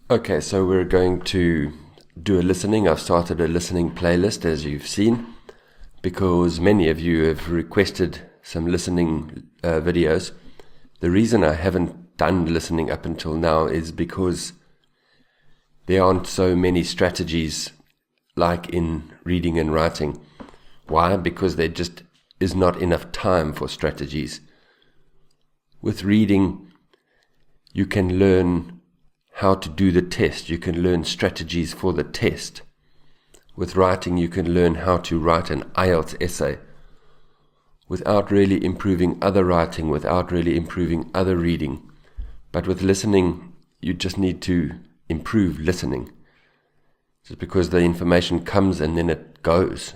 Okay, so we're going to do a listening. I've started a listening playlist, as you've seen, because many of you have requested some listening videos. The reason I haven't done listening up until now is because there aren't so many strategies like in reading and writing. Why? Because there just is not enough time for strategies. With reading, you can learn how to do the test. You can learn strategies for the test. With writing, you can learn how to write an IELTS essay without really improving other writing, without really improving other reading. But with listening, you just need to improve listening. Just because the information comes and then it goes.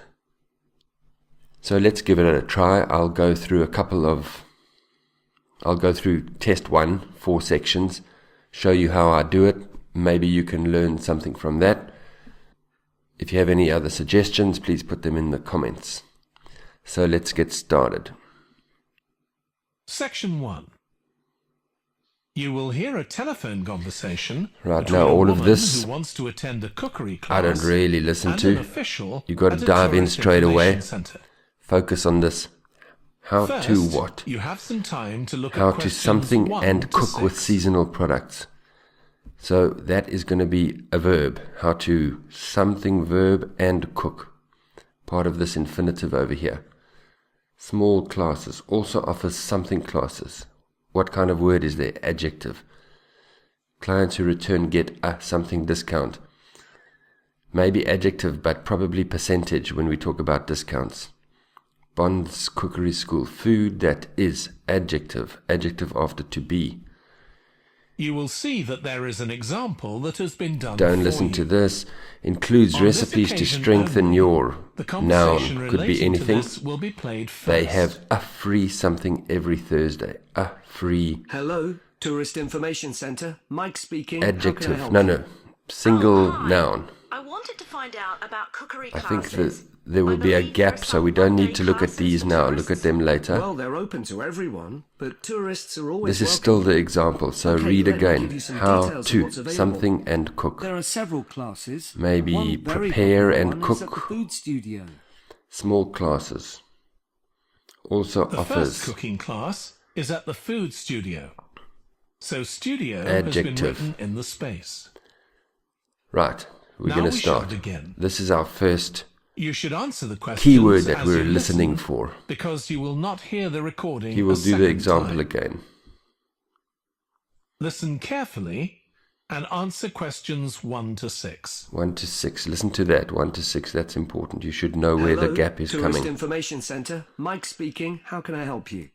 So let's give it a try. I'll go through test 1, 4 sections, show you how I do it. Maybe you can learn something from that. If you have any other suggestions, please put them in the comments. So let's get started. Section 1. You will hear a telephone conversation Right, now all of this who wants to attend a cookery class I don't really listen and to. an official You've got to at a dive in tourist straight away. information centre. Focus on this. How First, to what? You have some time to look How at to questions something 1 and to cook with 6. seasonal products. So that is going to be a verb. How to something, verb, and cook. Part of this infinitive over here. Small classes also offers something classes. What kind of word is there? Adjective. Clients who return get a something discount. Maybe adjective, but probably percentage when we talk about discounts. Bond's Cookery School. Food, that is adjective. Adjective after to be. You will see that there is an example that has been done Don't for listen you. to this. Includes On this recipes to occasion strengthen only, your the conversation noun. Could be relating to anything. this will be played first. They have a free something every Thursday. A free Hello, Tourist Information Centre. Mike speaking. How can I adjective. help No, you? no. Single Oh, hi. I I wanted to find out about cookery think classes. that there will I be a believe there gap, are so we some don't need one-day to look at classes these for now. Look tourists. at them later. Well, they're open to everyone, but tourists are always This is welcome. still the example, so Okay, read let me give again. you some How details of to what's available. something and cook. There are several classes. Maybe One very prepare popular and one is at the cook. food studio. Small classes. Also The offers first cooking class is at the food studio. So studio Adjective. has been written in the space. Right, we're Now going to we shall start. begin. This is our first You should answer the questions keyword that as we're you listening listen, for. because you will not hear the recording He will a do the second example time. again. Listen carefully and answer questions 1 to 6. 1 to 6. Listen to that. 1 to 6. That's important. You should know where the Hello, gap is Tourist coming. Information Centre. Mike speaking. How can I help you?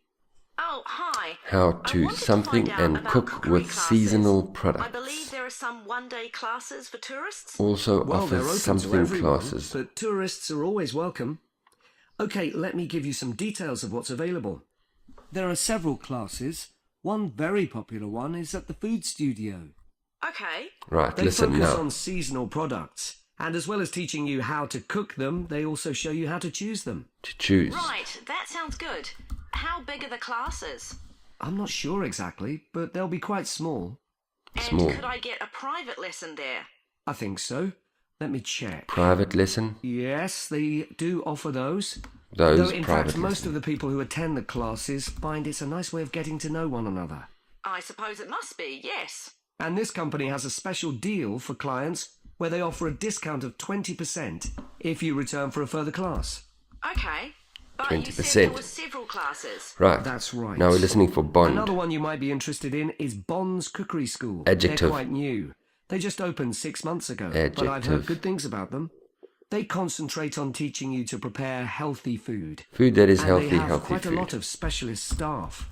Oh, hi. How I to wanted to something find out and about cook cookery with classes. seasonal I products. believe there are some one-day classes for tourists. Also Well, they're offers open to something everyone, classes. but tourists are always welcome. Okay, let me give you some details of what's available. There are several classes. One very popular one is at the food studio. Okay. Right, They listen focus now. on seasonal products, and as well as teaching you how to cook them, they also show you how to choose them. To choose. Right, that sounds good. How big are the classes? I'm not sure exactly, but they'll be quite small. And Small. could I get a private lesson there? I think so. Let me check. Private lesson. Yes, they do offer those. Those Though, in private fact, most lesson. of the people who attend the classes find it's a nice way of getting to know one another. I suppose it must be, yes. And this company has a special deal for clients where they offer a discount of 20% if you return for a further class. Okay. But you said 20%. there were several classes. Right. That's right. Now we're listening for Bond. Another one you might be interested in is Bond's Cookery School. Adjective. They're quite new. They just opened 6 months ago, but I've Adjective. heard good things about them. They concentrate on teaching you to prepare healthy food. Food that is And healthy, they have healthy quite a lot food. of specialist staff.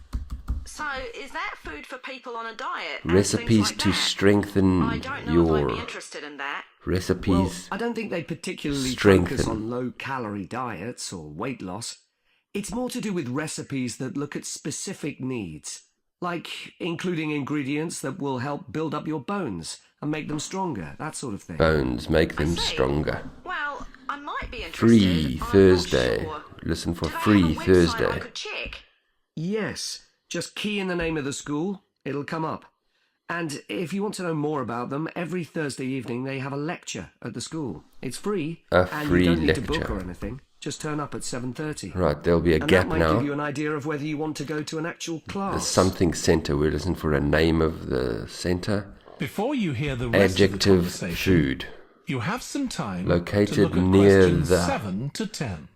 So, is that food for people on a diet? and Recipes things like to that? strengthen I don't know if I'd be your interested in that. recipes. Well, I don't think they particularly Strengthen. focus on low-calorie diets or weight loss. It's more to do with recipes that look at specific needs, like including ingredients that will help build up your bones and make them stronger, that sort of thing. Bones make them I see. stronger. Well, I might be interested. Free I'm not Thursday. sure. Listen for Do they have free a website I Thursday. could check? Yes, just key in the name of the school, it'll come up. And if you want to know more about them, every Thursday evening they have a lecture at the school. It's free, A and free you don't need to book lecture. or anything. Just turn up at 7:30. Right, there'll be a And gap that might now. give you an idea of whether you want to go to an actual The class. something centre. We're listening for a name of the centre. Before you hear the rest of the Adjective conversation, food. you have some time Located to look at near questions the- 7 to 10.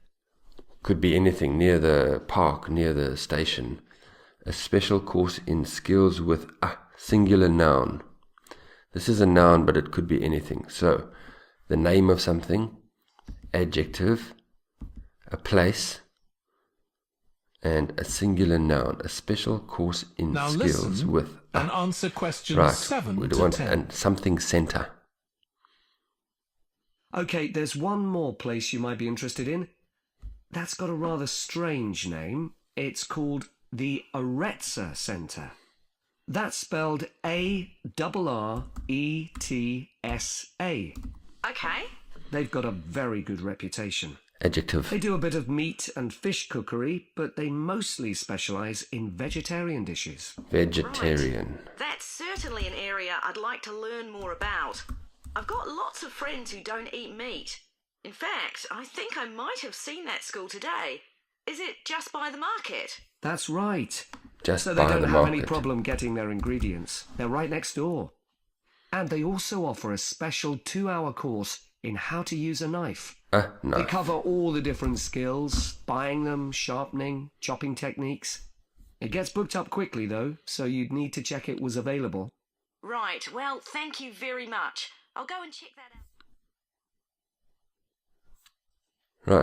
Could be anything near the park, near the station. A special course in skills with a singular noun. This is a noun, but it could be anything. So, the name of something, adjective, a place, and a singular noun. A special course in Now skills listen with and answer questions right. 7 We to want 10. and something centre. Okay, there's one more place you might be interested in. That's got a rather strange name. It's called the Aretsa Centre. That's spelled A-R-R-E-T-S-A. Okay. They've got a very good reputation. Adjective. They do a bit of meat and fish cookery, but they mostly specialise in vegetarian dishes. Vegetarian. That's certainly an area I'd like to learn more about. I've got lots of friends who don't eat meat. In fact, I think I might have seen that school today. Is it just by the market? That's right. Just So they by don't the have market. any problem getting their ingredients. They're right next door. And they also offer a special 2-hour course in how to use a knife. They Knife. cover all the different skills, buying them, sharpening, chopping techniques. It gets booked up quickly, though, so you'd need to check it was available. Right, well, thank you very much. I'll go and check that out.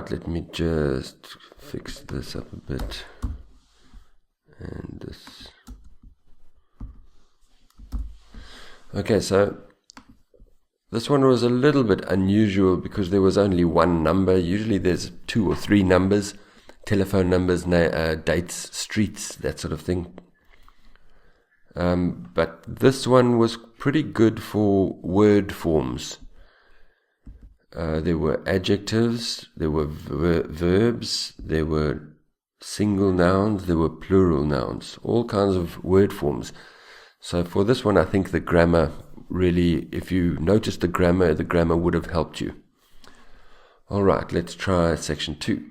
Right, let me just fix this up a bit. And this. Okay, so this one was a little bit unusual because there was only one number. Usually there's 2 or 3 numbers, telephone numbers, dates, streets, that sort of thing. But this one was pretty good for word forms. There were adjectives, there were verbs, there were single nouns, there were plural nouns, all kinds of word forms. So for this one, I think the grammar really, if you noticed the grammar would have helped you. All right, let's try section 2.